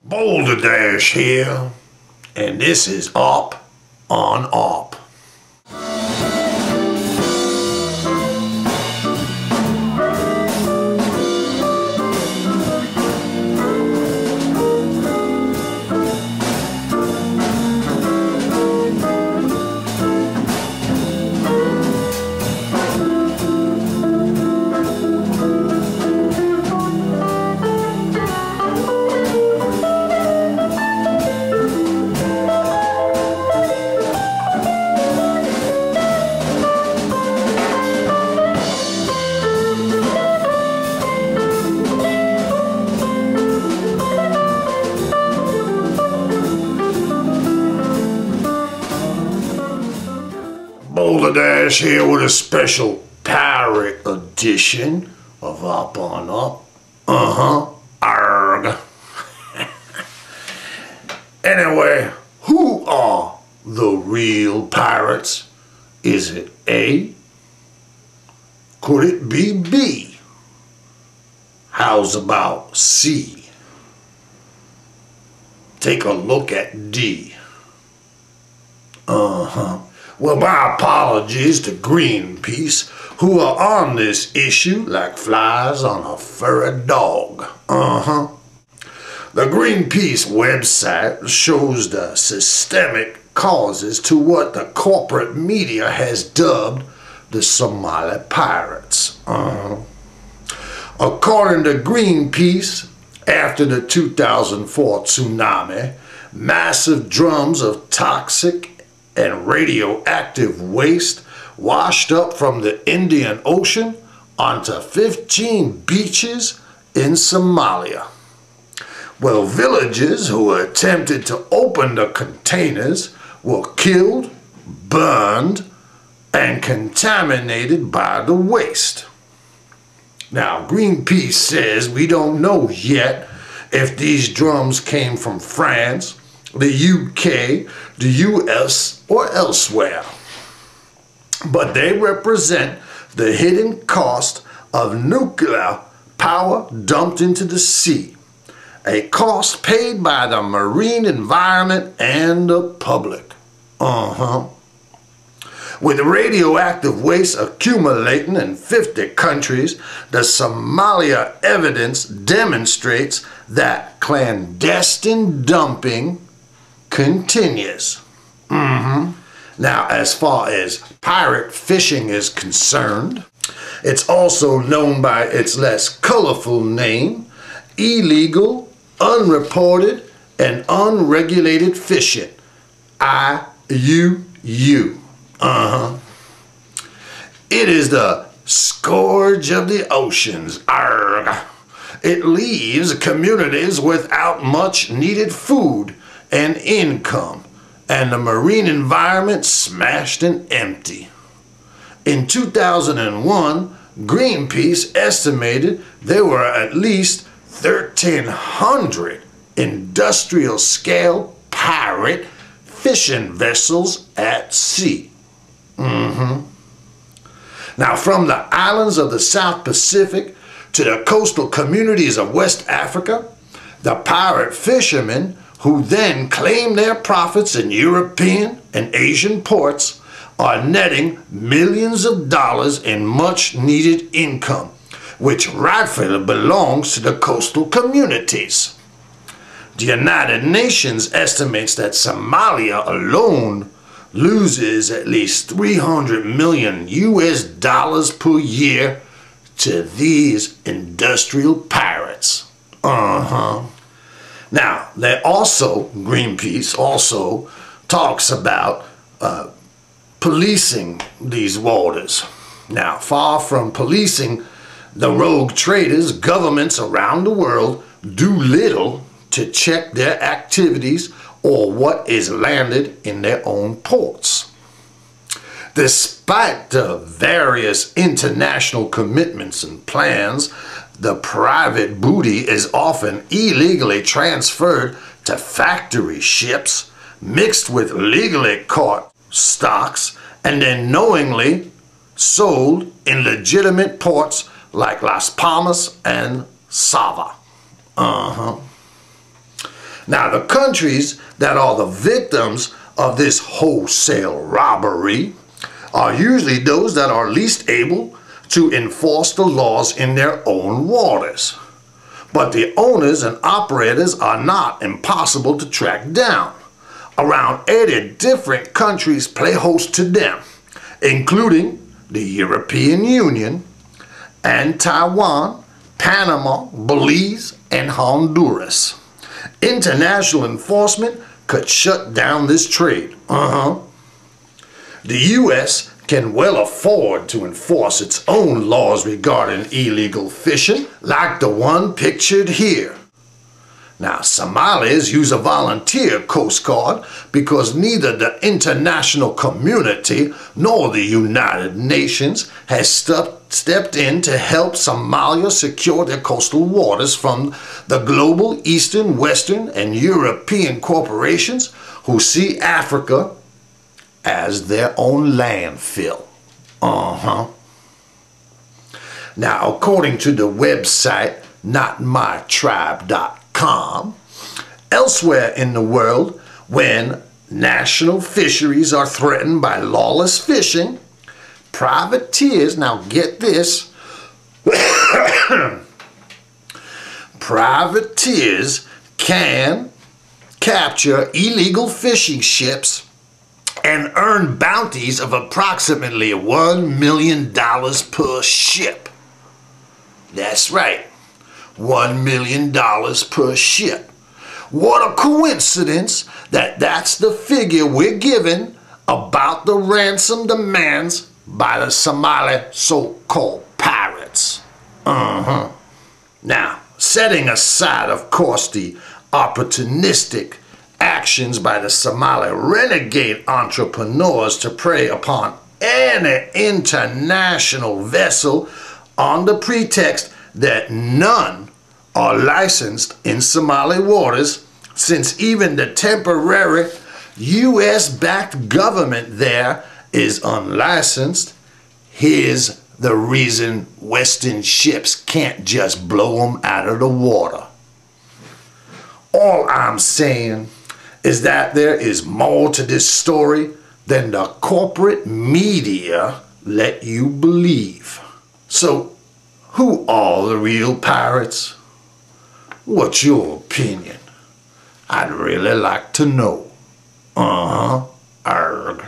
Boulder Dash here, and this is Up on Up. Boulder Dash here with a special pirate edition of Up on Up. Arg. Anyway, who are the real pirates? Is it A? Could it be B? How's about C? Take a look at D. Well, my apologies to Greenpeace, who are on this issue like flies on a furry dog. The Greenpeace website shows the systemic causes to what the corporate media has dubbed the Somali Pirates. According to Greenpeace, after the 2004 tsunami, massive drums of toxic and radioactive waste washed up from the Indian Ocean onto 15 beaches in Somalia. Well, villagers who attempted to open the containers were killed, burned, and contaminated by the waste. Now, Greenpeace says we don't know yet if these drums came from France, the UK, the US, or elsewhere. But they represent the hidden cost of nuclear power dumped into the sea, a cost paid by the marine environment and the public. With radioactive waste accumulating in 50 countries, the Somalia evidence demonstrates that clandestine dumping continues. Now, as far as pirate fishing is concerned, it's also known by its less colorful name: illegal, unreported, and unregulated fishing. IUU. It is the scourge of the oceans. Arg. It leaves communities without much needed food and income, and the marine environment smashed and empty. In 2001, Greenpeace estimated there were at least 1,300 industrial-scale pirate fishing vessels at sea. Now, from the islands of the South Pacific to the coastal communities of West Africa, the pirate fishermen who then claim their profits in European and Asian ports are netting millions of dollars in much-needed income, which rightfully belongs to the coastal communities. The United Nations estimates that Somalia alone loses at least $300 million per year to these industrial pirates. Now, Greenpeace also talks about policing these waters. Now, far from policing the rogue traders, governments around the world do little to check their activities or what is landed in their own ports. Despite the various international commitments and plans, the private booty is often illegally transferred to factory ships, mixed with legally caught stocks, and then knowingly sold in legitimate ports like Las Palmas and Sava. Now, the countries that are the victims of this wholesale robbery are usually those that are least able to enforce the laws in their own waters. But the owners and operators are not impossible to track down. Around 80 different countries play host to them, including the European Union and Taiwan, Panama, Belize, and Honduras. International enforcement could shut down this trade. The U.S. can well afford to enforce its own laws regarding illegal fishing, like the one pictured here. Now, Somalis use a volunteer Coast Guard because neither the international community nor the United Nations has stepped in to help Somalia secure their coastal waters from the global Eastern, Western, and European corporations who see Africa as their own landfill. Now, according to the website notmytribe.com, elsewhere in the world, when national fisheries are threatened by lawless fishing, privateers, now get this, privateers can capture illegal fishing ships and earn bounties of approximately $1 million per ship. That's right, $1 million per ship. What a coincidence that that's the figure we're given about the ransom demands by the Somali so-called pirates. Now, setting aside, of course, the opportunistic actions by the Somali renegade entrepreneurs to prey upon any international vessel on the pretext that none are licensed in Somali waters, since even the temporary U.S.-backed government there is unlicensed. Here's the reason Western ships can't just blow them out of the water. All I'm saying is that there is more to this story than the corporate media let you believe. So, who are the real pirates? What's your opinion? I'd really like to know. Arg.